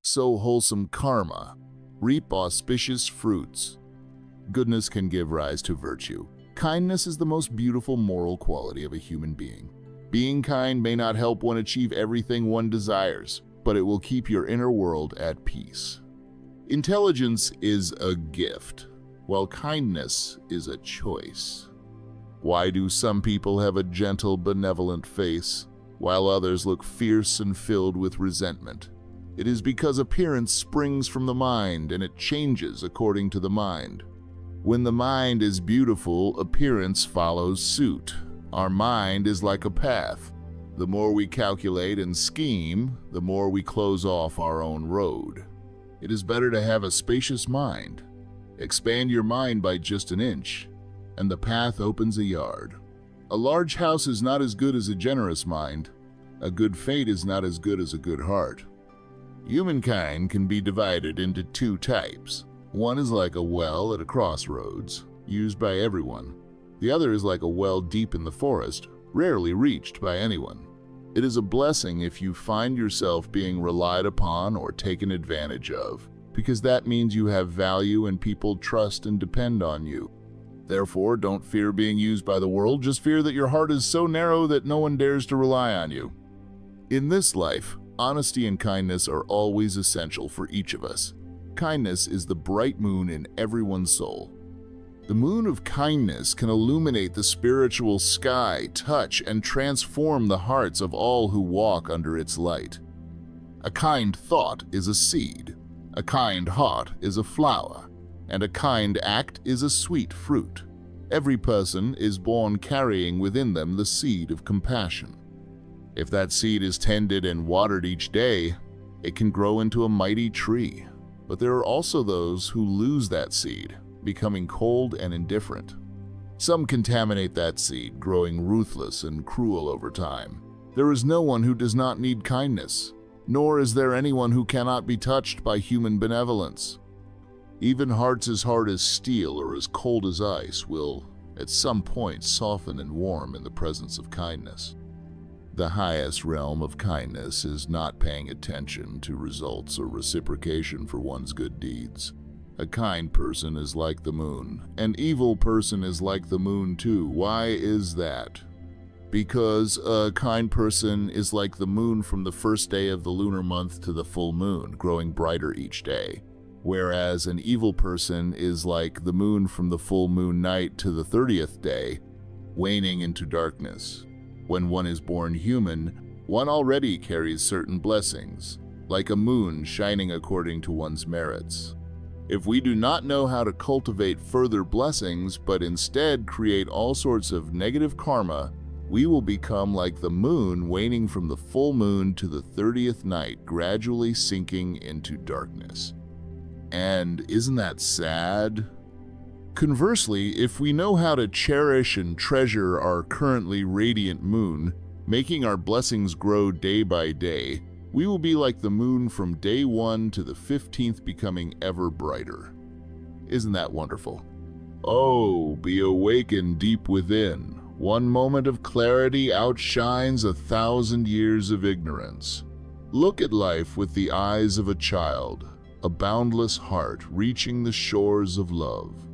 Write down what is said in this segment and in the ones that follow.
Sow wholesome karma, reap auspicious fruits. Goodness can give rise to virtue. Kindness is the most beautiful moral quality of a human being. Being kind may not help one achieve everything one desires, but it will keep your inner world at peace. Intelligence is a gift, while kindness is a choice. Why do some people have a gentle, benevolent face, while others look fierce and filled with resentment? It is because appearance springs from the mind, and it changes according to the mind. When the mind is beautiful, appearance follows suit. Our mind is like a path. The more we calculate and scheme, the more we close off our own road. It is better to have a spacious mind. Expand your mind by just an inch, and the path opens a yard. A large house is not as good as a generous mind. A good fate is not as good as a good heart. Humankind can be divided into two types. One is like a well at a crossroads, used by everyone. The other is like a well deep in the forest, rarely reached by anyone. It is a blessing if you find yourself being relied upon or taken advantage of, because that means you have value and people trust and depend on you. Therefore, don't fear being used by the world, just fear that your heart is so narrow that no one dares to rely on you. In this life, honesty and kindness are always essential for each of us. Kindness is the bright moon in everyone's soul. The moon of kindness can illuminate the spiritual sky, touch, and transform the hearts of all who walk under its light. A kind thought is a seed, a kind heart is a flower, and a kind act is a sweet fruit. Every person is born carrying within them the seed of compassion. If that seed is tended and watered each day, it can grow into a mighty tree. But there are also those who lose that seed, becoming cold and indifferent. Some contaminate that seed, growing ruthless and cruel over time. There is no one who does not need kindness, nor is there anyone who cannot be touched by human benevolence. Even hearts as hard as steel or as cold as ice will, at some point, soften and warm in the presence of kindness. The highest realm of kindness is not paying attention to results or reciprocation for one's good deeds. A kind person is like the moon. An evil person is like the moon too. Why is that? Because a kind person is like the moon from the first day of the lunar month to the full moon, growing brighter each day. Whereas an evil person is like the moon from the full moon night to the 30th day, waning into darkness. When one is born human, one already carries certain blessings, like a moon shining according to one's merits. If we do not know how to cultivate further blessings, but instead create all sorts of negative karma, we will become like the moon waning from the full moon to the 30th night, gradually sinking into darkness. And isn't that sad? Conversely, if we know how to cherish and treasure our currently radiant moon, making our blessings grow day by day, we will be like the moon from day 1 to the 15th, becoming ever brighter. Isn't that wonderful? Oh, be awakened deep within. One moment of clarity outshines 1,000 years of ignorance. Look at life with the eyes of a child, a boundless heart reaching the shores of love.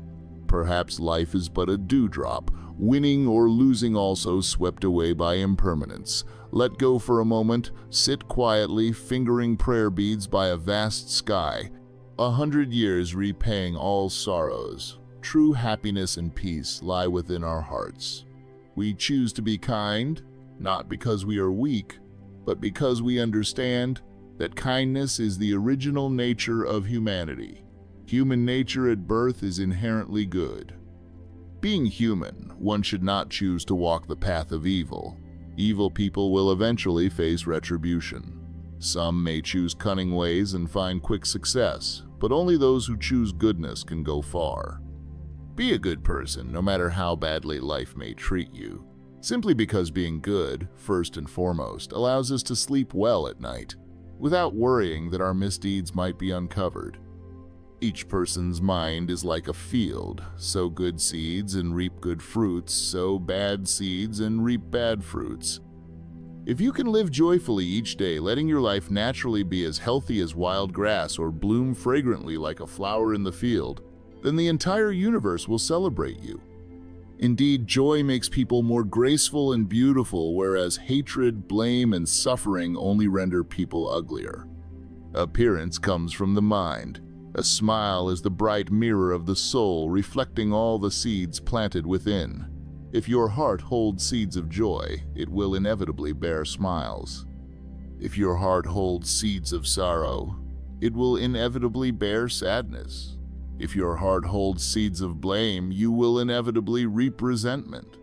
Perhaps life is but a dewdrop, winning or losing, also swept away by impermanence. Let go for a moment, sit quietly, fingering prayer beads by a vast sky. 100 years repaying all sorrows. True happiness and peace lie within our hearts. We choose to be kind, not because we are weak, but because we understand that kindness is the original nature of humanity. Human nature at birth is inherently good. Being human, one should not choose to walk the path of evil. Evil people will eventually face retribution. Some may choose cunning ways and find quick success, but only those who choose goodness can go far. Be a good person, no matter how badly life may treat you. Simply because being good, first and foremost, allows us to sleep well at night, without worrying that our misdeeds might be uncovered. Each person's mind is like a field. Sow good seeds and reap good fruits. Sow bad seeds and reap bad fruits. If you can live joyfully each day, letting your life naturally be as healthy as wild grass or bloom fragrantly like a flower in the field, then the entire universe will celebrate you. Indeed, joy makes people more graceful and beautiful, whereas hatred, blame, and suffering only render people uglier. Appearance comes from the mind. A smile is the bright mirror of the soul, reflecting all the seeds planted within. If your heart holds seeds of joy, it will inevitably bear smiles. If your heart holds seeds of sorrow, it will inevitably bear sadness. If your heart holds seeds of blame, you will inevitably reap resentment.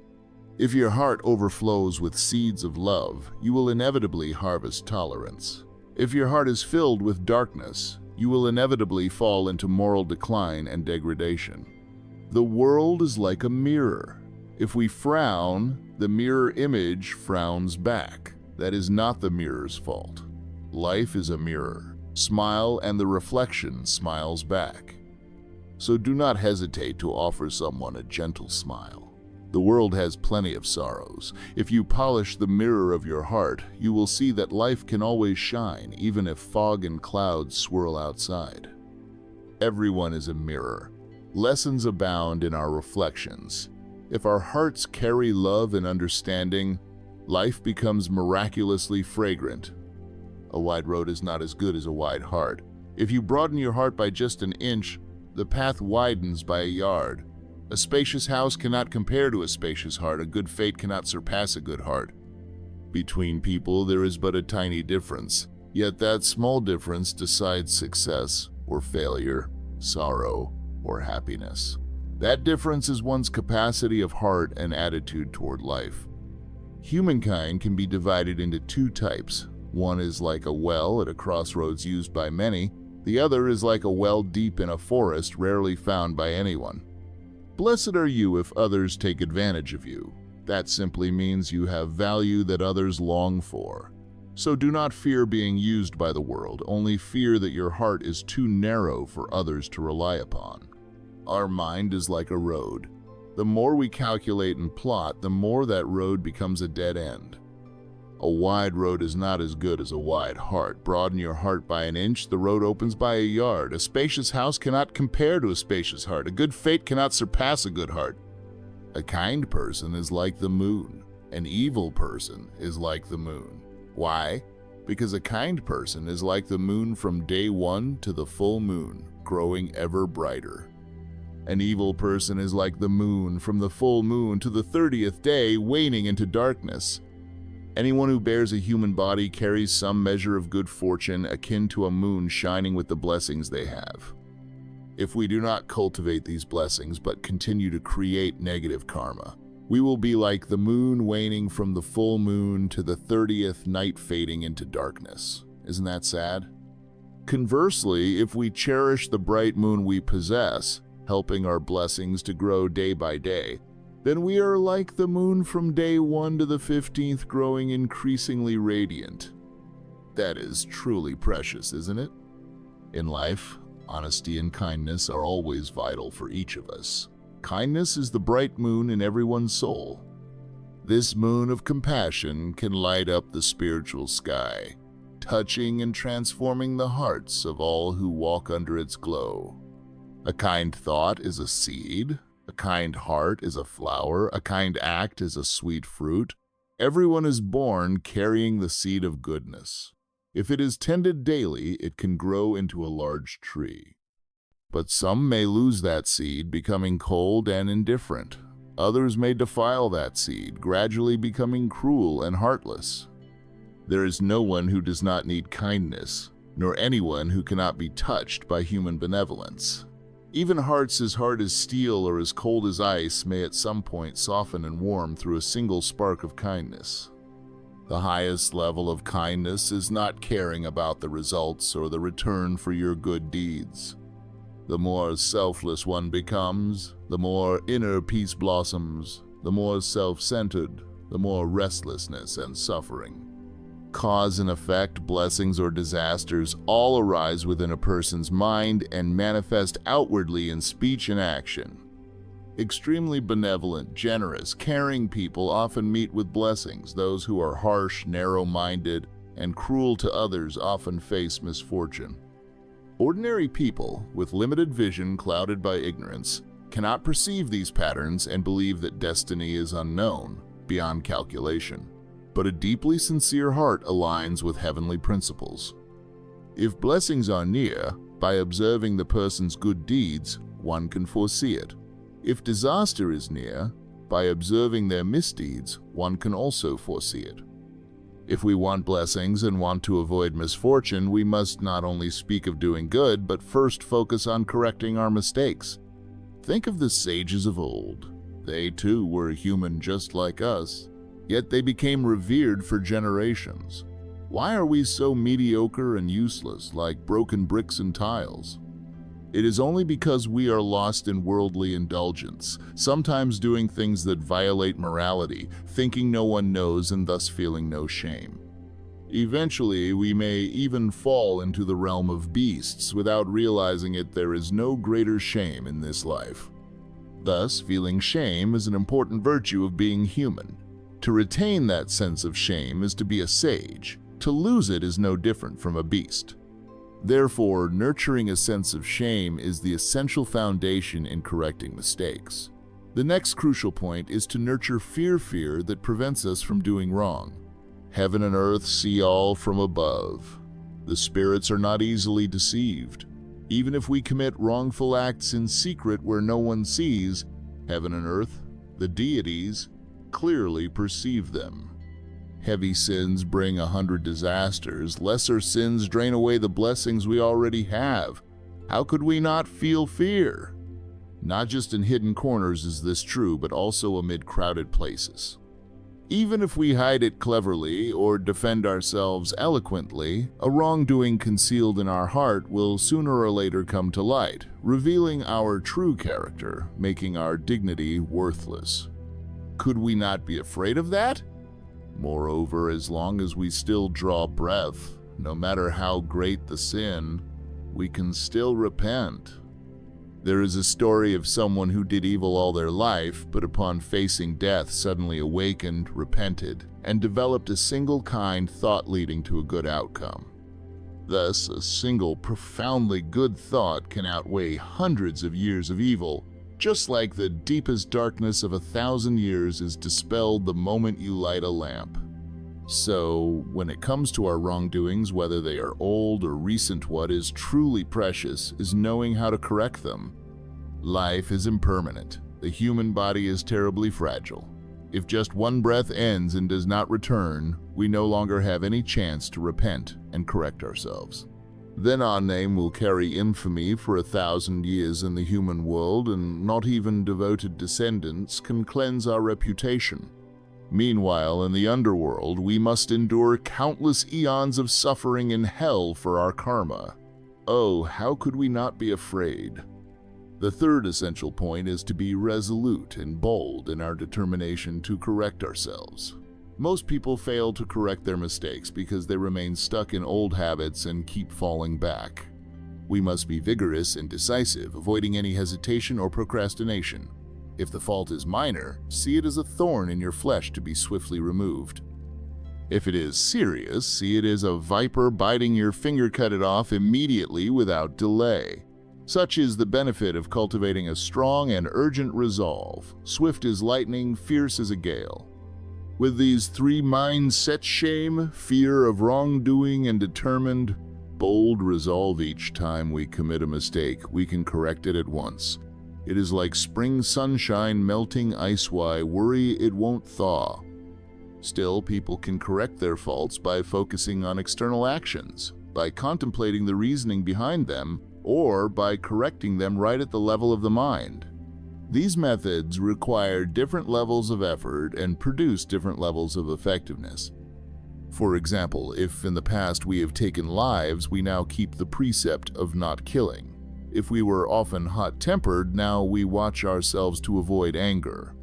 If your heart overflows with seeds of love, you will inevitably harvest tolerance. If your heart is filled with darkness, you will inevitably fall into moral decline and degradation. The world is like a mirror. If we frown, the mirror image frowns back. That is not the mirror's fault. Life is a mirror. Smile and the reflection smiles back. So do not hesitate to offer someone a gentle smile. The world has plenty of sorrows. If you polish the mirror of your heart, you will see that life can always shine, even if fog and clouds swirl outside. Everyone is a mirror. Lessons abound in our reflections. If our hearts carry love and understanding, life becomes miraculously fragrant. A wide road is not as good as a wide heart. If you broaden your heart by just an inch, the path widens by a yard. A spacious house cannot compare to a spacious heart. A good fate cannot surpass a good heart. Between people, there is but a tiny difference, yet that small difference decides success or failure, sorrow or happiness. That difference is one's capacity of heart and attitude toward life. Humankind can be divided into two types. One is like a well at a crossroads used by many. The other is like a well deep in a forest, rarely found by anyone. Blessed are you if others take advantage of you. That simply means you have value that others long for. So do not fear being used by the world, only fear that your heart is too narrow for others to rely upon. Our mind is like a road. The more we calculate and plot, the more that road becomes a dead end. A wide road is not as good as a wide heart. Broaden your heart by an inch, the road opens by a yard. A spacious house cannot compare to a spacious heart. A good fate cannot surpass a good heart. A kind person is like the moon. An evil person is like the moon. Why? Because a kind person is like the moon from day one to the full moon, growing ever brighter. An evil person is like the moon from the full moon to the 30th day, waning into darkness. Anyone who bears a human body carries some measure of good fortune akin to a moon shining with the blessings they have. If we do not cultivate these blessings but continue to create negative karma, we will be like the moon waning from the full moon to the 30th night fading into darkness. Isn't that sad? Conversely, if we cherish the bright moon we possess, helping our blessings to grow day by day, then we are like the moon from day 1 to the 15th, growing increasingly radiant. That is truly precious, isn't it? In life, honesty and kindness are always vital for each of us. Kindness is the bright moon in everyone's soul. This moon of compassion can light up the spiritual sky, touching and transforming the hearts of all who walk under its glow. A kind thought is a seed. A kind heart is a flower. A kind act is a sweet fruit. Everyone is born carrying the seed of goodness. If it is tended daily, it can grow into a large tree. But some may lose that seed, becoming cold and indifferent. Others may defile that seed, gradually becoming cruel and heartless. There is no one who does not need kindness, nor anyone who cannot be touched by human benevolence. Even hearts as hard as steel or as cold as ice may at some point soften and warm through a single spark of kindness. The highest level of kindness is not caring about the results or the return for your good deeds. The more selfless one becomes, the more inner peace blossoms. The more self-centered, the more restlessness and suffering. Cause and effect, blessings or disasters, all arise within a person's mind and manifest outwardly in speech and action. Extremely benevolent, generous, caring people often meet with blessings. Those who are harsh, narrow-minded, and cruel to others often face misfortune. Ordinary people, with limited vision clouded by ignorance, cannot perceive these patterns and believe that destiny is unknown, beyond calculation. But a deeply sincere heart aligns with heavenly principles. If blessings are near, by observing the person's good deeds, one can foresee it. If disaster is near, by observing their misdeeds, one can also foresee it. If we want blessings and want to avoid misfortune, we must not only speak of doing good, but first focus on correcting our mistakes. Think of the sages of old. They too were human just like us, yet they became revered for generations. Why are we so mediocre and useless, like broken bricks and tiles? It is only because we are lost in worldly indulgence, sometimes doing things that violate morality, thinking no one knows and thus feeling no shame. Eventually, we may even fall into the realm of beasts. Without realizing it, there is no greater shame in this life. Thus, feeling shame is an important virtue of being human. To retain that sense of shame is to be a sage. To lose it is no different from a beast. Therefore, nurturing a sense of shame is the essential foundation in correcting mistakes. The next crucial point is to nurture fear that prevents us from doing wrong. Heaven and earth see all from above. The spirits are not easily deceived. Even if we commit wrongful acts in secret where no one sees, heaven and earth, the deities, clearly perceive them. Heavy sins bring 100 disasters. Lesser sins drain away the blessings we already have. How could we not feel fear? Not just in hidden corners is this true, but also amid crowded places. Even if we hide it cleverly or defend ourselves eloquently, a wrongdoing concealed in our heart will sooner or later come to light, revealing our true character, making our dignity worthless. Could we not be afraid of that? Moreover, as long as we still draw breath, no matter how great the sin, we can still repent. There is a story of someone who did evil all their life, but upon facing death suddenly awakened, repented, and developed a single kind thought leading to a good outcome. Thus, a single profoundly good thought can outweigh hundreds of years of evil, just like the deepest darkness of 1,000 years is dispelled the moment you light a lamp. So, when it comes to our wrongdoings, whether they are old or recent, what is truly precious is knowing how to correct them. Life is impermanent. The human body is terribly fragile. If just one breath ends and does not return, we no longer have any chance to repent and correct ourselves. Then our name will carry infamy for 1,000 years in the human world, and not even devoted descendants can cleanse our reputation. Meanwhile, in the underworld, we must endure countless eons of suffering in hell for our karma. Oh, how could we not be afraid? The third essential point is to be resolute and bold in our determination to correct ourselves. Most people fail to correct their mistakes because they remain stuck in old habits and keep falling back. We must be vigorous and decisive, avoiding any hesitation or procrastination. If the fault is minor, see it as a thorn in your flesh to be swiftly removed. If it is serious, see it as a viper biting your finger. Cut it off immediately without delay. Such is the benefit of cultivating a strong and urgent resolve, swift as lightning, fierce as a gale. With these three minds set: shame, fear of wrongdoing, and determined, bold resolve, each time we commit a mistake, we can correct it at once. It is like spring sunshine melting ice. Why worry? It won't thaw. Still, people can correct their faults by focusing on external actions, by contemplating the reasoning behind them, or by correcting them right at the level of the mind. These methods require different levels of effort and produce different levels of effectiveness. For example, if in the past we have taken lives, we now keep the precept of not killing. If we were often hot-tempered, now we watch ourselves to avoid anger.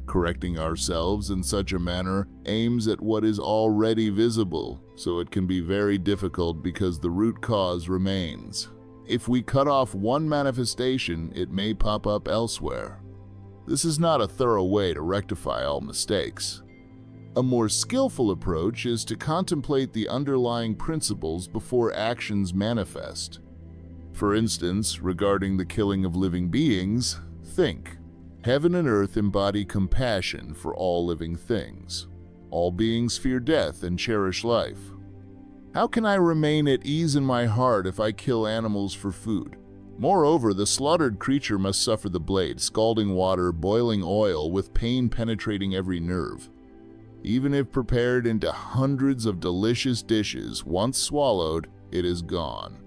Correcting ourselves in such a manner aims at what is already visible, so it can be very difficult because the root cause remains. If we cut off one manifestation, it may pop up elsewhere. This is not a thorough way to rectify all mistakes. A more skillful approach is to contemplate the underlying principles before actions manifest. For instance, regarding the killing of living beings, think. Heaven and earth embody compassion for all living things. All beings fear death and cherish life. How can I remain at ease in my heart if I kill animals for food? Moreover, the slaughtered creature must suffer the blade, scalding water, boiling oil, with pain penetrating every nerve. Even if prepared into hundreds of delicious dishes, once swallowed, it is gone.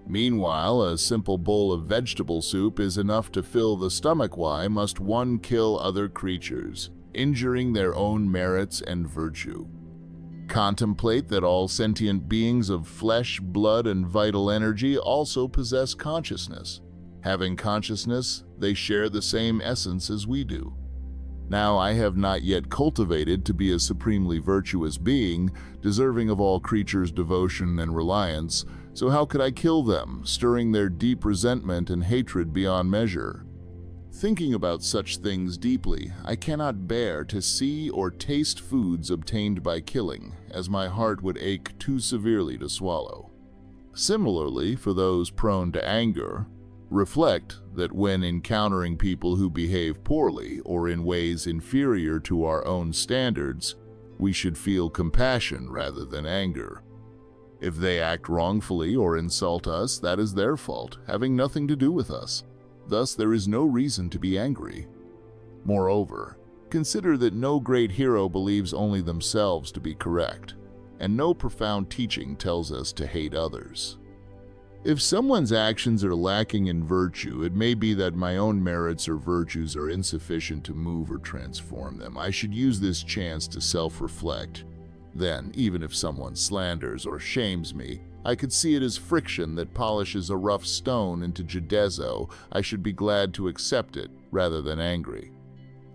Meanwhile, a simple bowl of vegetable soup is enough to fill the stomach. Why must one kill other creatures, injuring their own merits and virtue? Contemplate that all sentient beings of flesh, blood, and vital energy also possess consciousness. Having consciousness, they share the same essence as we do. Now, I have not yet cultivated to be a supremely virtuous being, deserving of all creatures' devotion and reliance, so how could I kill them, stirring their deep resentment and hatred beyond measure? Thinking about such things deeply, I cannot bear to see or taste foods obtained by killing, as my heart would ache too severely to swallow. Similarly, for those prone to anger, reflect that when encountering people who behave poorly or in ways inferior to our own standards, we should feel compassion rather than anger. If they act wrongfully or insult us, that is their fault, having nothing to do with us. Thus, there is no reason to be angry. Moreover, consider that no great hero believes only themselves to be correct, and no profound teaching tells us to hate others. If someone's actions are lacking in virtue, it may be that my own merits or virtues are insufficient to move or transform them. I should use this chance to self-reflect. Then, even if someone slanders or shames me, I could see it as friction that polishes a rough stone into gedezo. I should be glad to accept it rather than angry.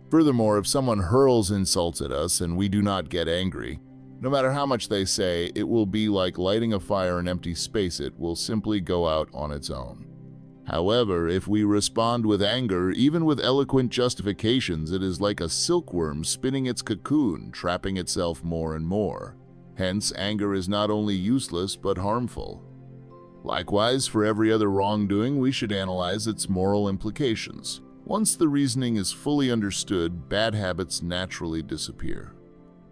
Furthermore, if someone hurls insults at us and we do not get angry, no matter how much they say, it will be like lighting a fire in empty space. It will simply go out on its own. However, if we respond with anger, even with eloquent justifications, it is like a silkworm spinning its cocoon, trapping itself more and more. Hence, anger is not only useless but harmful. Likewise, for every other wrongdoing, we should analyze its moral implications. Once the reasoning is fully understood, bad habits naturally disappear.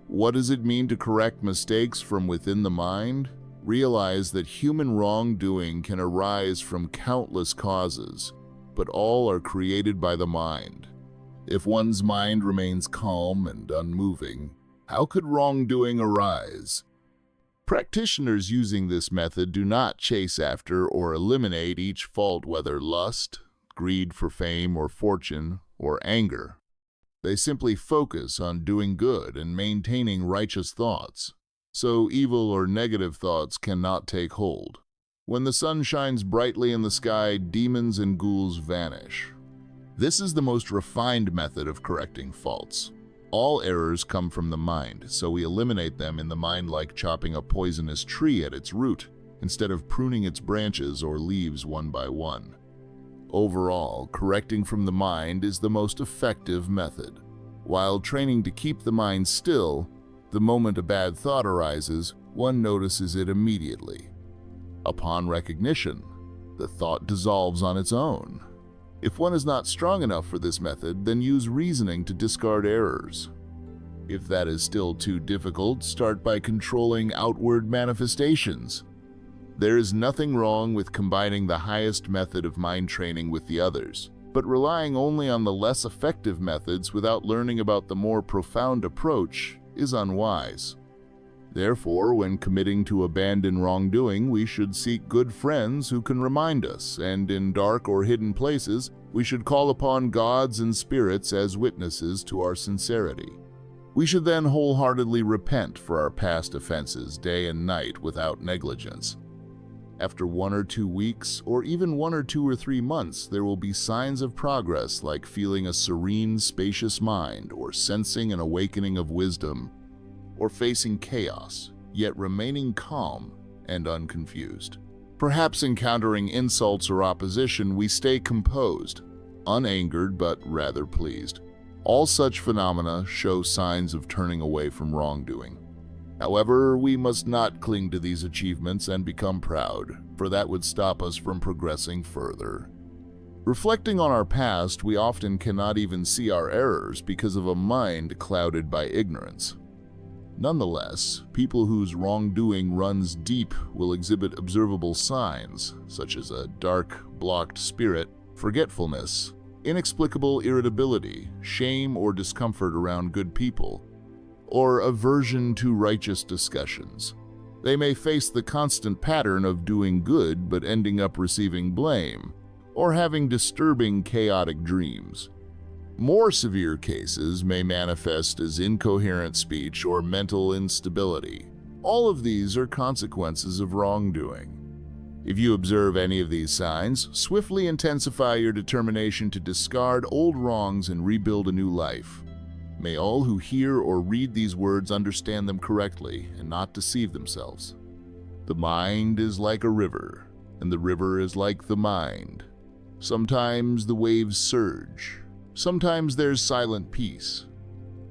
What does it mean to correct mistakes from within the mind? Realize that human wrongdoing can arise from countless causes, but all are created by the mind. If one's mind remains calm and unmoving, how could wrongdoing arise? Practitioners using this method do not chase after or eliminate each fault, whether lust, greed for fame or fortune, or anger. They simply focus on doing good and maintaining righteous thoughts, so evil or negative thoughts cannot take hold. When the sun shines brightly in the sky, demons and ghouls vanish. This is the most refined method of correcting faults. All errors come from the mind, so we eliminate them in the mind like chopping a poisonous tree at its root, instead of pruning its branches or leaves one by one. Overall, correcting from the mind is the most effective method. While training to keep the mind still, the moment a bad thought arises, one notices it immediately. Upon recognition, the thought dissolves on its own. If one is not strong enough for this method, then use reasoning to discard errors. If that is still too difficult, start by controlling outward manifestations. There is nothing wrong with combining the highest method of mind training with the others, but relying only on the less effective methods without learning about the more profound approach is unwise. Therefore, when committing to abandon wrongdoing, we should seek good friends who can remind us, and in dark or hidden places, we should call upon gods and spirits as witnesses to our sincerity. We should then wholeheartedly repent for our past offenses day and night without negligence. After 1 or 2 weeks, or even 1 or 2 or 3 months, there will be signs of progress like feeling a serene, spacious mind, or sensing an awakening of wisdom, or facing chaos, yet remaining calm and unconfused. Perhaps encountering insults or opposition, we stay composed, unangered but rather pleased. All such phenomena show signs of turning away from wrongdoing. However, we must not cling to these achievements and become proud, for that would stop us from progressing further. Reflecting on our past, we often cannot even see our errors because of a mind clouded by ignorance. Nonetheless, people whose wrongdoing runs deep will exhibit observable signs, such as a dark, blocked spirit, forgetfulness, inexplicable irritability, shame or discomfort around good people, or aversion to righteous discussions. They may face the constant pattern of doing good but ending up receiving blame, or having disturbing, chaotic dreams. More severe cases may manifest as incoherent speech or mental instability. All of these are consequences of wrongdoing. If you observe any of these signs, swiftly intensify your determination to discard old wrongs and rebuild a new life. May all who hear or read these words understand them correctly and not deceive themselves. The mind is like a river, and the river is like the mind. Sometimes the waves surge. Sometimes there's silent peace.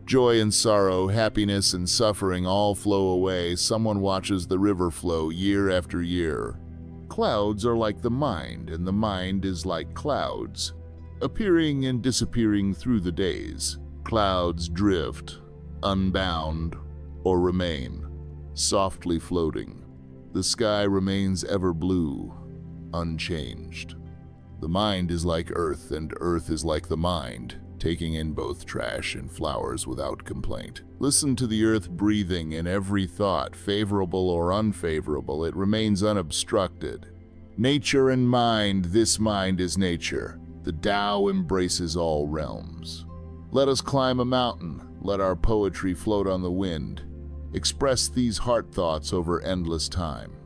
Joy and sorrow, happiness and suffering all flow away. Someone watches the river flow year after year. Clouds are like the mind, and the mind is like clouds, appearing and disappearing through the days. Clouds drift, unbound, or remain, softly floating. The sky remains ever blue, unchanged. The mind is like earth, and earth is like the mind, taking in both trash and flowers without complaint. Listen to the earth breathing in every thought, favorable or unfavorable. It remains unobstructed. Nature and mind, this mind is nature. The Tao embraces all realms. Let us climb a mountain. Let our poetry float on the wind. Express these heart thoughts over endless time.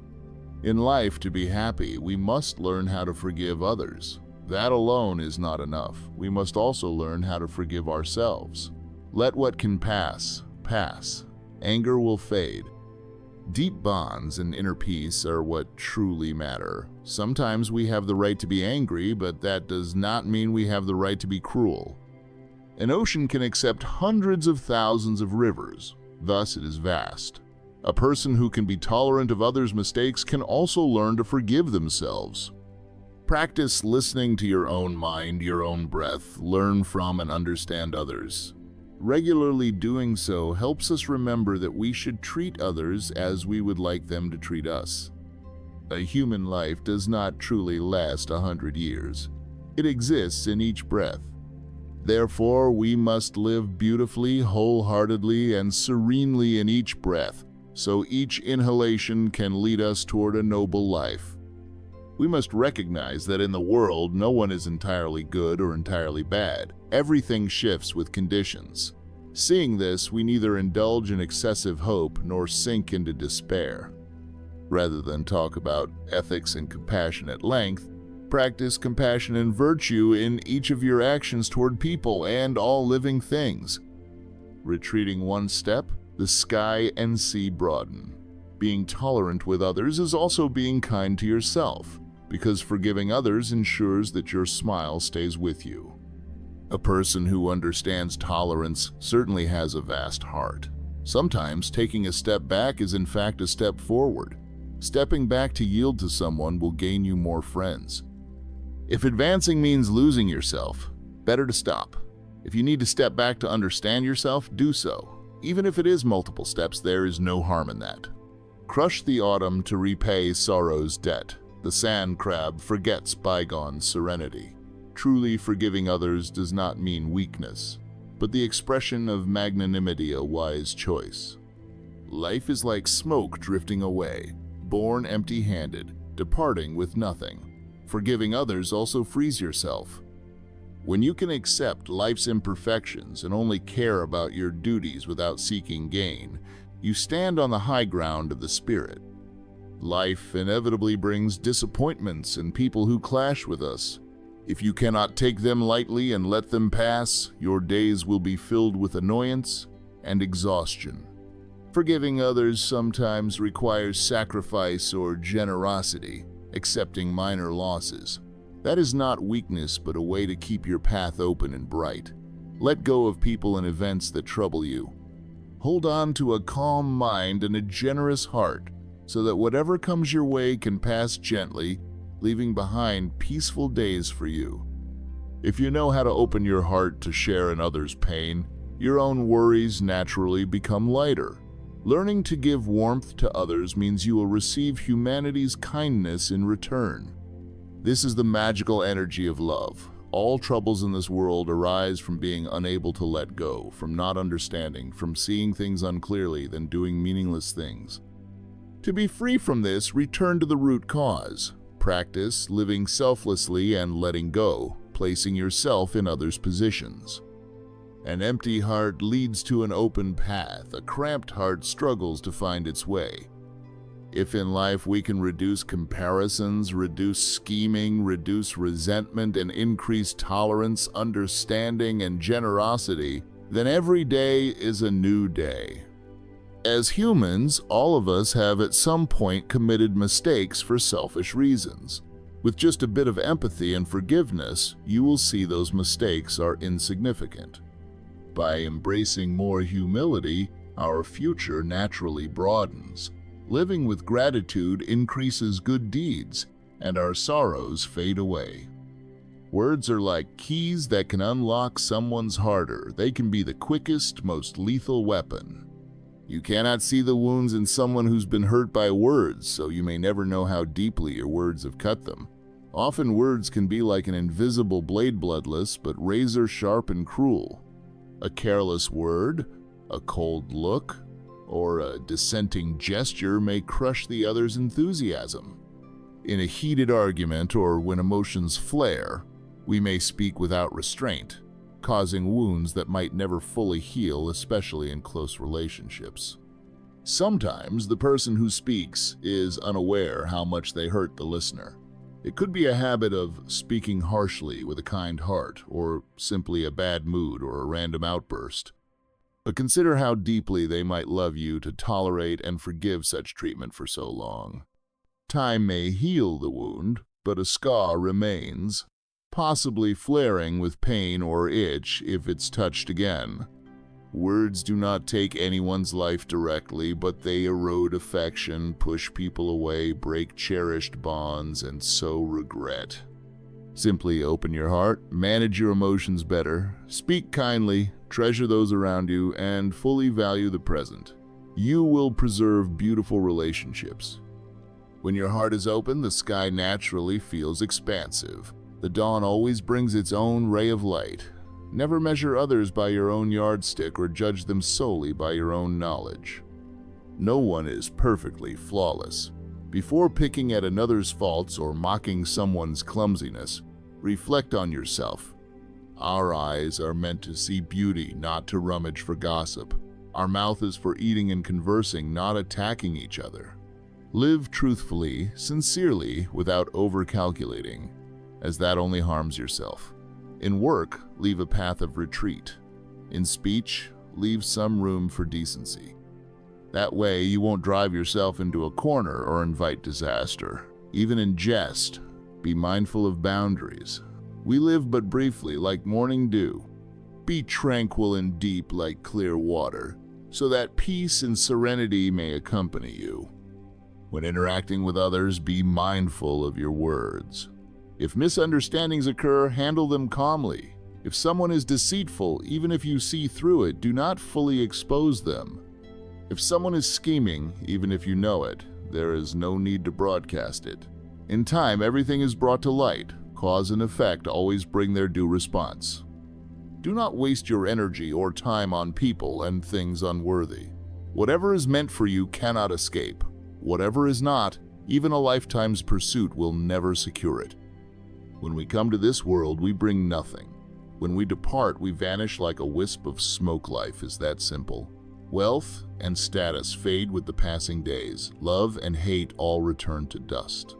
In life, to be happy, we must learn how to forgive others. That alone is not enough. We must also learn how to forgive ourselves. Let what can pass, pass. Anger will fade. Deep bonds and inner peace are what truly matter. Sometimes we have the right to be angry, but that does not mean we have the right to be cruel. An ocean can accept hundreds of thousands of rivers, thus it is vast. A person who can be tolerant of others' mistakes can also learn to forgive themselves. Practice listening to your own mind, your own breath. Learn from and understand others. Regularly doing so helps us remember that we should treat others as we would like them to treat us. A human life does not truly last 100 years. It exists in each breath. Therefore, we must live beautifully, wholeheartedly, and serenely in each breath, so each inhalation can lead us toward a noble life. We must recognize that in the world, no one is entirely good or entirely bad. Everything shifts with conditions. Seeing this, we neither indulge in excessive hope nor sink into despair. Rather than talk about ethics and compassion at length, practice compassion and virtue in each of your actions toward people and all living things. Retreating one step, the sky and sea broaden. Being tolerant with others is also being kind to yourself, because forgiving others ensures that your smile stays with you. A person who understands tolerance certainly has a vast heart. Sometimes taking a step back is in fact a step forward. Stepping back to yield to someone will gain you more friends. If advancing means losing yourself, better to stop. If you need to step back to understand yourself, do so. Even if it is multiple steps, there is no harm in that. Crush the autumn to repay sorrow's debt. The sand crab forgets bygone serenity. Truly forgiving others does not mean weakness, but the expression of magnanimity, a wise choice. Life is like smoke drifting away, born empty-handed, departing with nothing. Forgiving others also frees yourself. When you can accept life's imperfections and only care about your duties without seeking gain, you stand on the high ground of the spirit. Life inevitably brings disappointments and people who clash with us. If you cannot take them lightly and let them pass, your days will be filled with annoyance and exhaustion. Forgiving others sometimes requires sacrifice or generosity, accepting minor losses. That is not weakness, but a way to keep your path open and bright. Let go of people and events that trouble you. Hold on to a calm mind and a generous heart, so that whatever comes your way can pass gently, leaving behind peaceful days for you. If you know how to open your heart to share in others' pain, your own worries naturally become lighter. Learning to give warmth to others means you will receive humanity's kindness in return. This is the magical energy of love. All troubles in this world arise from being unable to let go, from not understanding, from seeing things unclearly, then doing meaningless things. To be free from this, return to the root cause. Practice living selflessly and letting go, placing yourself in others' positions. An empty heart leads to an open path. A cramped heart struggles to find its way. If in life we can reduce comparisons, reduce scheming, reduce resentment, and increase tolerance, understanding, and generosity, then every day is a new day. As humans, all of us have at some point committed mistakes for selfish reasons. With just a bit of empathy and forgiveness, you will see those mistakes are insignificant. By embracing more humility, our future naturally broadens. Living with gratitude increases good deeds, and our sorrows fade away. Words are like keys that can unlock someone's heart. They can be the quickest, most lethal weapon. You cannot see the wounds in someone who's been hurt by words, so you may never know how deeply your words have cut them. Often words can be like an invisible blade, bloodless, but razor sharp and cruel. A careless word, a cold look, or a dissenting gesture may crush the other's enthusiasm. In a heated argument or when emotions flare, we may speak without restraint, causing wounds that might never fully heal, especially in close relationships. Sometimes the person who speaks is unaware how much they hurt the listener. It could be a habit of speaking harshly with a kind heart, or simply a bad mood or a random outburst. But consider how deeply they might love you to tolerate and forgive such treatment for so long. Time may heal the wound, but a scar remains, possibly flaring with pain or itch if it's touched again. Words do not take anyone's life directly, but they erode affection, push people away, break cherished bonds, and sow regret. Simply open your heart, manage your emotions better, speak kindly, treasure those around you, and fully value the present. You will preserve beautiful relationships. When your heart is open, the sky naturally feels expansive. The dawn always brings its own ray of light. Never measure others by your own yardstick or judge them solely by your own knowledge. No one is perfectly flawless. Before picking at another's faults or mocking someone's clumsiness, reflect on yourself. Our eyes are meant to see beauty, not to rummage for gossip. Our mouth is for eating and conversing, not attacking each other. Live truthfully, sincerely, without over-calculating, as that only harms yourself. In work, leave a path of retreat. In speech, leave some room for decency. That way, you won't drive yourself into a corner or invite disaster. Even in jest, be mindful of boundaries. We live but briefly, like morning dew. Be tranquil and deep like clear water, so that peace and serenity may accompany you. When interacting with others, be mindful of your words. If misunderstandings occur, handle them calmly. If someone is deceitful, even if you see through it, do not fully expose them. If someone is scheming, even if you know it, there is no need to broadcast it. In time, everything is brought to light. Cause and effect always bring their due response. Do not waste your energy or time on people and things unworthy. Whatever is meant for you cannot escape. Whatever is not, even a lifetime's pursuit will never secure it. When we come to this world, we bring nothing. When we depart, we vanish like a wisp of smoke. Life is that simple. Wealth and status fade with the passing days. Love and hate all return to dust.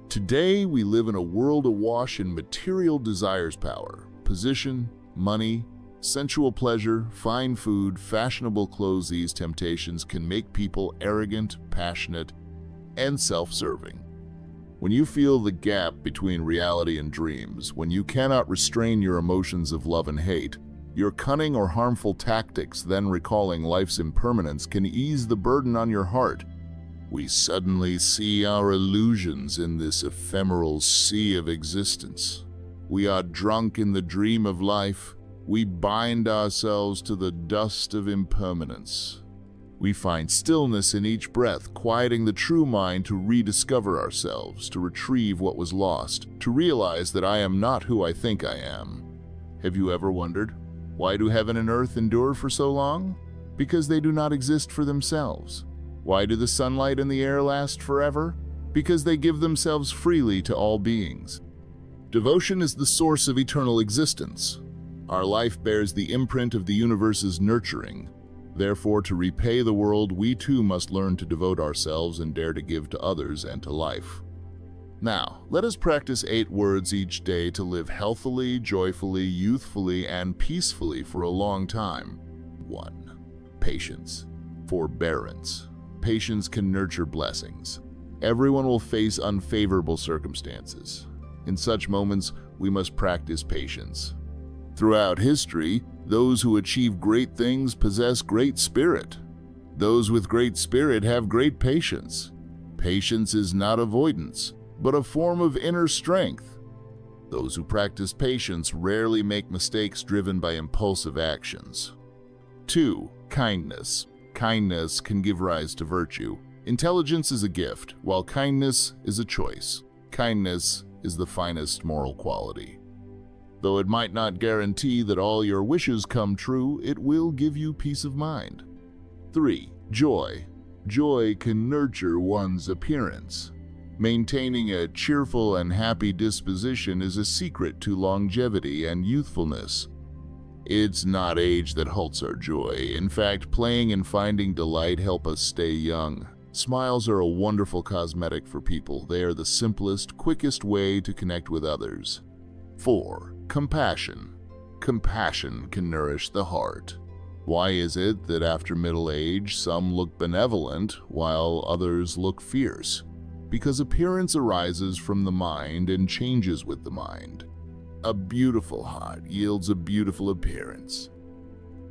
Today, we live in a world awash in material desires, power, position, money, sensual pleasure, fine food, fashionable clothes. These temptations can make people arrogant, passionate, and self-serving. When you feel the gap between reality and dreams, when you cannot restrain your emotions of love and hate, your cunning or harmful tactics, then recalling life's impermanence, can ease the burden on your heart. We suddenly see our illusions in this ephemeral sea of existence. We are drunk in the dream of life. We bind ourselves to the dust of impermanence. We find stillness in each breath, quieting the true mind to rediscover ourselves, to retrieve what was lost, to realize that I am not who I think I am. Have you ever wondered, why do heaven and earth endure for so long? Because they do not exist for themselves. Why do the sunlight and the air last forever? Because they give themselves freely to all beings. Devotion is the source of eternal existence. Our life bears the imprint of the universe's nurturing. Therefore, to repay the world, we too must learn to devote ourselves and dare to give to others and to life. Now, let us practice 8 words each day to live healthily, joyfully, youthfully, and peacefully for a long time. 1. Patience. Forbearance. Patience can nurture blessings. Everyone will face unfavorable circumstances. In such moments, we must practice patience. Throughout history, those who achieve great things possess great spirit. Those with great spirit have great patience. Patience is not avoidance, but a form of inner strength. Those who practice patience rarely make mistakes driven by impulsive actions. 2. Kindness. Kindness can give rise to virtue. Intelligence is a gift, while kindness is a choice. Kindness is the finest moral quality. Though it might not guarantee that all your wishes come true, it will give you peace of mind. 3. Joy. Joy can nurture one's appearance. Maintaining a cheerful and happy disposition is a secret to longevity and youthfulness. It's not age that halts our joy. In fact, playing and finding delight help us stay young. Smiles are a wonderful cosmetic for people. They are the simplest, quickest way to connect with others. 4. Compassion. Compassion can nourish the heart. Why is it that after middle age, some look benevolent while others look fierce? Because appearance arises from the mind and changes with the mind. A beautiful heart yields a beautiful appearance.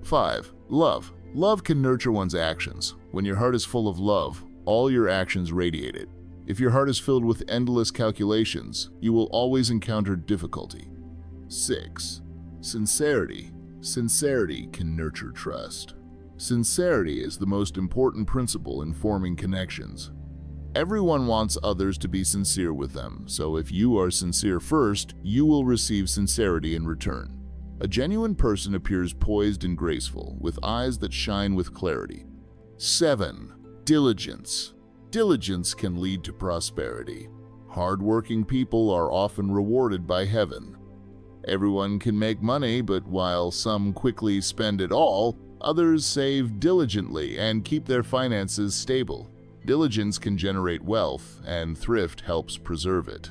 5. Love. Love can nurture one's actions. When your heart is full of love, all your actions radiate it. If your heart is filled with endless calculations, you will always encounter difficulty. 6. Sincerity. Sincerity can nurture trust. Sincerity is the most important principle in forming connections. Everyone wants others to be sincere with them, so if you are sincere first, you will receive sincerity in return. A genuine person appears poised and graceful, with eyes that shine with clarity. 7. Diligence. Diligence can lead to prosperity. Hard-working people are often rewarded by heaven. Everyone can make money, but while some quickly spend it all, others save diligently and keep their finances stable. Diligence can generate wealth, and thrift helps preserve it.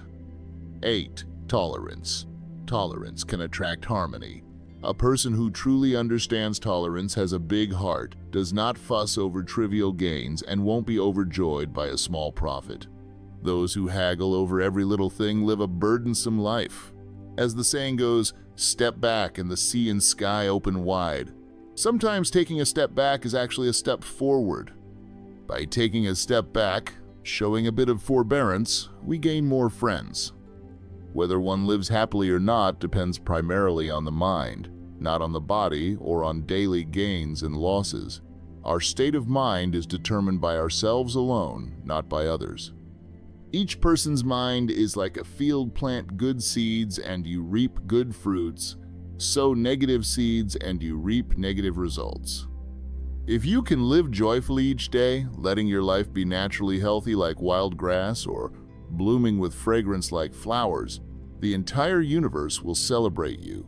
8. Tolerance. Tolerance can attract harmony. A person who truly understands tolerance has a big heart, does not fuss over trivial gains, and won't be overjoyed by a small profit. Those who haggle over every little thing live a burdensome life. As the saying goes, step back and the sea and sky open wide. Sometimes taking a step back is actually a step forward. By taking a step back, showing a bit of forbearance, we gain more friends. Whether one lives happily or not depends primarily on the mind, not on the body or on daily gains and losses. Our state of mind is determined by ourselves alone, not by others. Each person's mind is like a field. Plant good seeds and you reap good fruits. Sow negative seeds and you reap negative results. If you can live joyfully each day, letting your life be naturally healthy like wild grass or blooming with fragrance like flowers, the entire universe will celebrate you.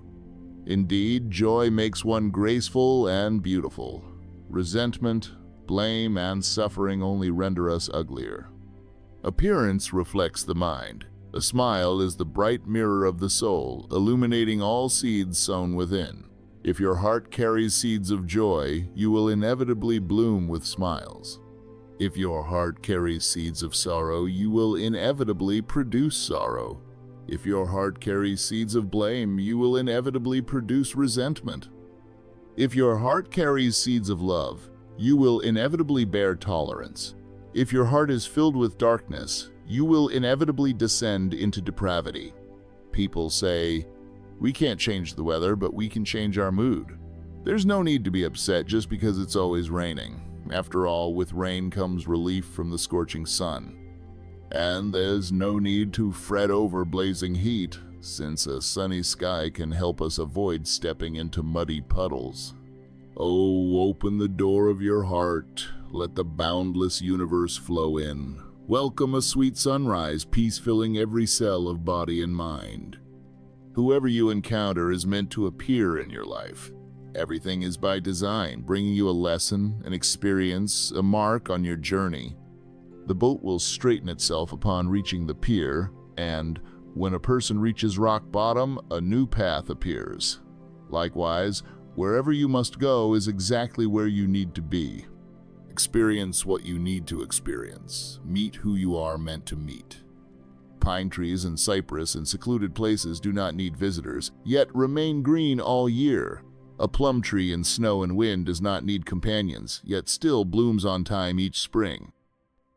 Indeed, joy makes one graceful and beautiful. Resentment, blame, and suffering only render us uglier. Appearance reflects the mind. A smile is the bright mirror of the soul, illuminating all seeds sown within. If your heart carries seeds of joy, you will inevitably bloom with smiles. If your heart carries seeds of sorrow, you will inevitably produce sorrow. If your heart carries seeds of blame, you will inevitably produce resentment. If your heart carries seeds of love, you will inevitably bear tolerance. If your heart is filled with darkness, you will inevitably descend into depravity. People say, "We can't change the weather, but we can change our mood." There's no need to be upset just because it's always raining. After all, with rain comes relief from the scorching sun. And there's no need to fret over blazing heat, since a sunny sky can help us avoid stepping into muddy puddles. Oh, open the door of your heart. Let the boundless universe flow in. Welcome a sweet sunrise, peace filling every cell of body and mind. Whoever you encounter is meant to appear in your life. Everything is by design, bringing you a lesson, an experience, a mark on your journey. The boat will straighten itself upon reaching the pier, and when a person reaches rock bottom, a new path appears. Likewise, wherever you must go is exactly where you need to be. Experience what you need to experience. Meet who you are meant to meet. Pine trees and cypress in secluded places do not need visitors, yet remain green all year. A plum tree in snow and wind does not need companions, yet still blooms on time each spring.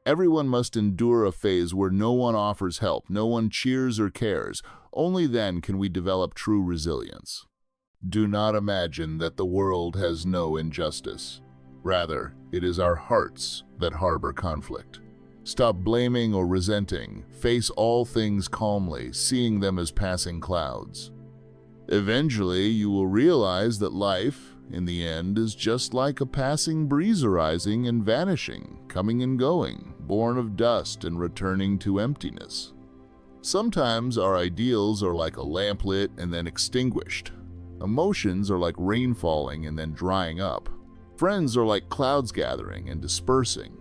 Everyone must endure a phase where no one offers help, no one cheers or cares. Only then can we develop true resilience. Do not imagine that the world has no injustice. Rather, it is our hearts that harbor conflict. Stop blaming or resenting. Face all things calmly, seeing them as passing clouds. Eventually, you will realize that life, in the end, is just like a passing breeze arising and vanishing, coming and going, born of dust and returning to emptiness. Sometimes our ideals are like a lamp lit and then extinguished. Emotions are like rain falling and then drying up. Friends are like clouds gathering and dispersing.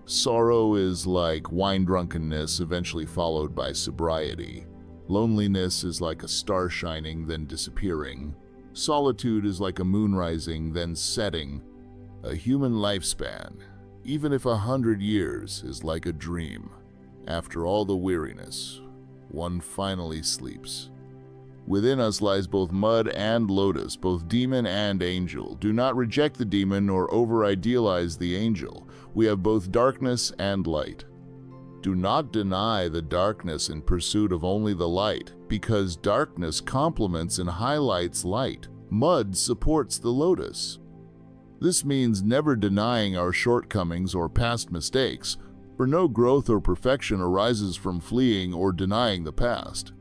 Sorrow is like wine drunkenness, eventually followed by sobriety. Loneliness is like a star shining, then disappearing. Solitude is like a moon rising, then setting. A human lifespan, even if 100 years, is like a dream. After all the weariness, one finally sleeps. Within us lies both mud and lotus, both demon and angel. Do not reject the demon nor over-idealize the angel. We have both darkness and light. Do not deny the darkness in pursuit of only the light, because darkness complements and highlights light. Mud supports the lotus. This means never denying our shortcomings or past mistakes, for no growth or perfection arises from fleeing or denying the past.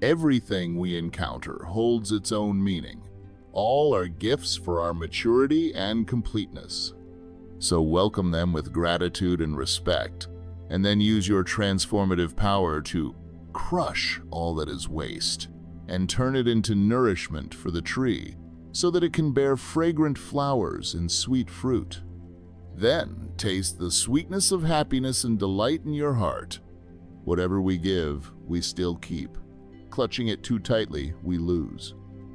Everything we encounter holds its own meaning. All are gifts for our maturity and completeness. So welcome them with gratitude and respect, and then use your transformative power to crush all that is waste and turn it into nourishment for the tree so that it can bear fragrant flowers and sweet fruit. Then taste the sweetness of happiness and delight in your heart. Whatever we give, we still keep. Clutching it too tightly, we lose.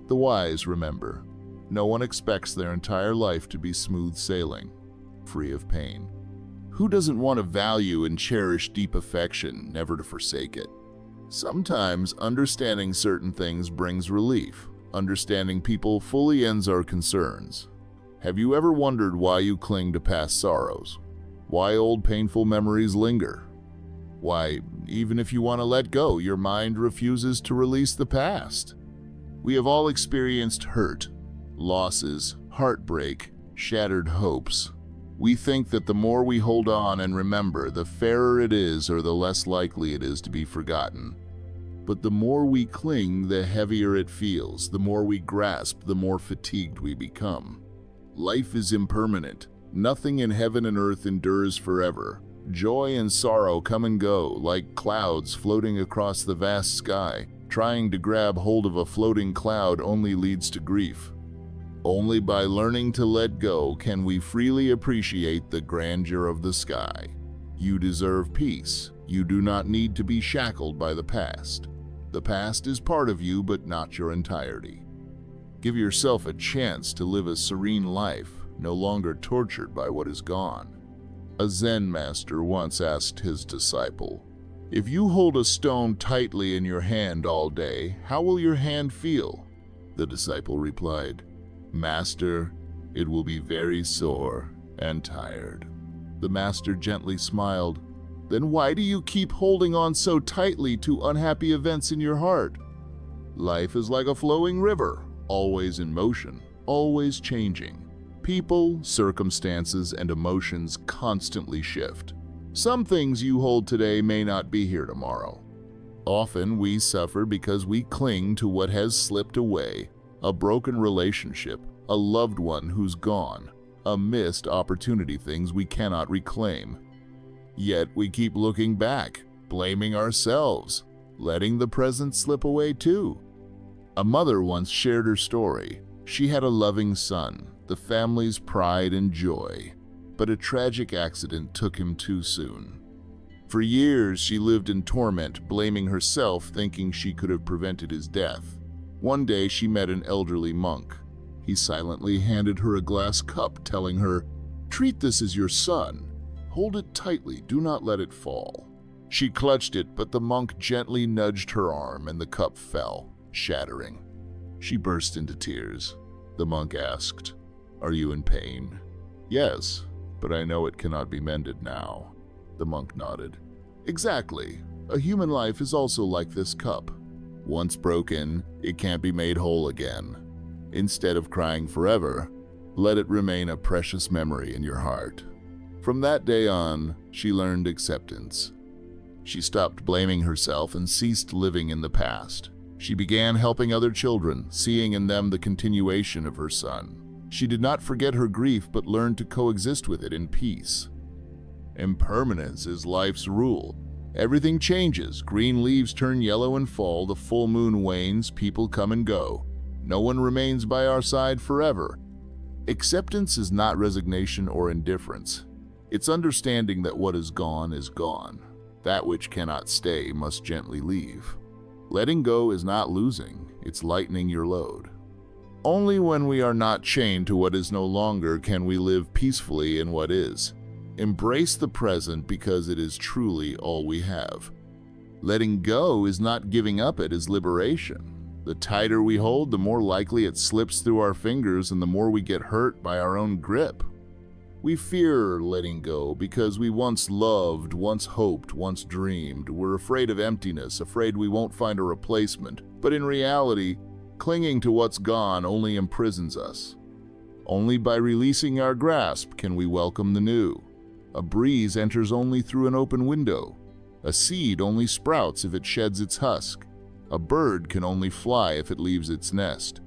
The wise remember, no one expects their entire life to be smooth sailing, free of pain. Who doesn't want to value and cherish deep affection, never to forsake it? Sometimes understanding certain things brings relief. Understanding people fully ends our concerns. Have you ever wondered why you cling to past sorrows? Why old painful memories linger? Why, even if you want to let go, your mind refuses to release the past? We have all experienced hurt, losses, heartbreak, shattered hopes. We think that the more we hold on and remember, the fairer it is or the less likely it is to be forgotten. But the more we cling, the heavier it feels. The more we grasp, the more fatigued we become. Life is impermanent. Nothing in heaven and earth endures forever. Joy and sorrow come and go, like clouds floating across the vast sky. Trying to grab hold of a floating cloud only leads to grief. Only by learning to let go can we freely appreciate the grandeur of the sky. You deserve peace. You do not need to be shackled by the past. The past is part of you, but not your entirety. Give yourself a chance to live a serene life, no longer tortured by what is gone. A Zen master once asked his disciple, "If you hold a stone tightly in your hand all day, how will your hand feel?" The disciple replied, "Master, it will be very sore and tired." The master gently smiled. "Then why do you keep holding on so tightly to unhappy events in your heart? Life is like a flowing river, always in motion, always changing. People, circumstances, and emotions constantly shift. Some things you hold today may not be here tomorrow. Often we suffer because we cling to what has slipped away, a broken relationship, a loved one who's gone, a missed opportunity, things we cannot reclaim. Yet we keep looking back, blaming ourselves, letting the present slip away too. A mother once shared her story. She had a loving son, the family's pride and joy, but a tragic accident took him too soon. For years, she lived in torment, blaming herself, thinking she could have prevented his death. One day, she met an elderly monk. He silently handed her a glass cup, telling her, "Treat this as your son. Hold it tightly, do not let it fall." She clutched it, but the monk gently nudged her arm and the cup fell, shattering. She burst into tears. The monk asked, "Are you in pain?" "Yes, but I know it cannot be mended now." The monk nodded. "Exactly. A human life is also like this cup. Once broken, it can't be made whole again. Instead of crying forever, let it remain a precious memory in your heart." From that day on, she learned acceptance. She stopped blaming herself and ceased living in the past. She began helping other children, seeing in them the continuation of her son. She did not forget her grief, but learned to coexist with it in peace. Impermanence is life's rule. Everything changes. Green leaves turn yellow and fall, the full moon wanes, people come and go. No one remains by our side forever. Acceptance is not resignation or indifference. It's understanding that what is gone is gone. That which cannot stay must gently leave. Letting go is not losing, it's lightening your load. Only when we are not chained to what is no longer can we live peacefully in what is. Embrace the present because it is truly all we have. Letting go is not giving up, it is liberation. The tighter we hold, the more likely it slips through our fingers and the more we get hurt by our own grip. We fear letting go because we once loved, once hoped, once dreamed. We're afraid of emptiness, afraid we won't find a replacement. But in reality, clinging to what's gone only imprisons us. Only by releasing our grasp can we welcome the new. A breeze enters only through an open window. A seed only sprouts if it sheds its husk. A bird can only fly if it leaves its nest.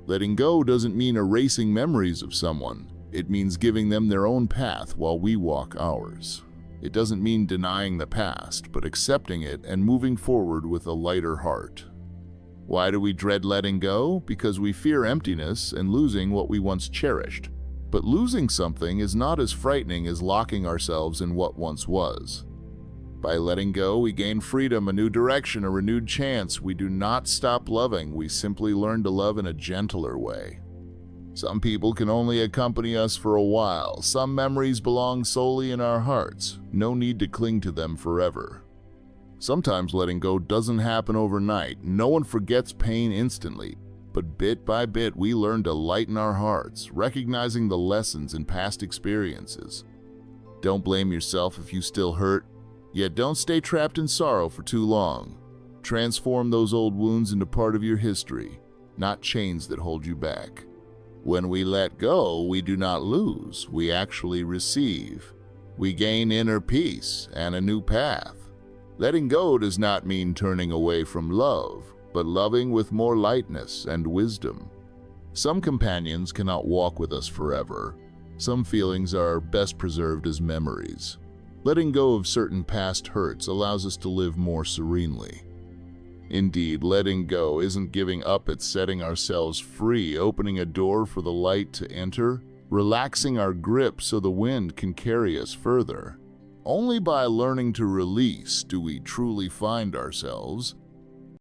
Letting go doesn't mean erasing memories of someone. It means giving them their own path while we walk ours. It doesn't mean denying the past, but accepting it and moving forward with a lighter heart. Why do we dread letting go? Because we fear emptiness and losing what we once cherished. But losing something is not as frightening as locking ourselves in what once was. By letting go, we gain freedom, a new direction, a renewed chance. We do not stop loving, we simply learn to love in a gentler way. Some people can only accompany us for a while. Some memories belong solely in our hearts. No need to cling to them forever. Sometimes letting go doesn't happen overnight. No one forgets pain instantly. But bit by bit, we learn to lighten our hearts, recognizing the lessons in past experiences. Don't blame yourself if you still hurt, yet don't stay trapped in sorrow for too long. Transform those old wounds into part of your history, not chains that hold you back. When we let go, we do not lose, we actually receive. We gain inner peace and a new path. Letting go does not mean turning away from love, but loving with more lightness and wisdom. Some companions cannot walk with us forever. Some feelings are best preserved as memories. Letting go of certain past hurts allows us to live more serenely. Indeed, letting go isn't giving up, it's setting ourselves free, opening a door for the light to enter, relaxing our grip so the wind can carry us further. Only by learning to release do we truly find ourselves.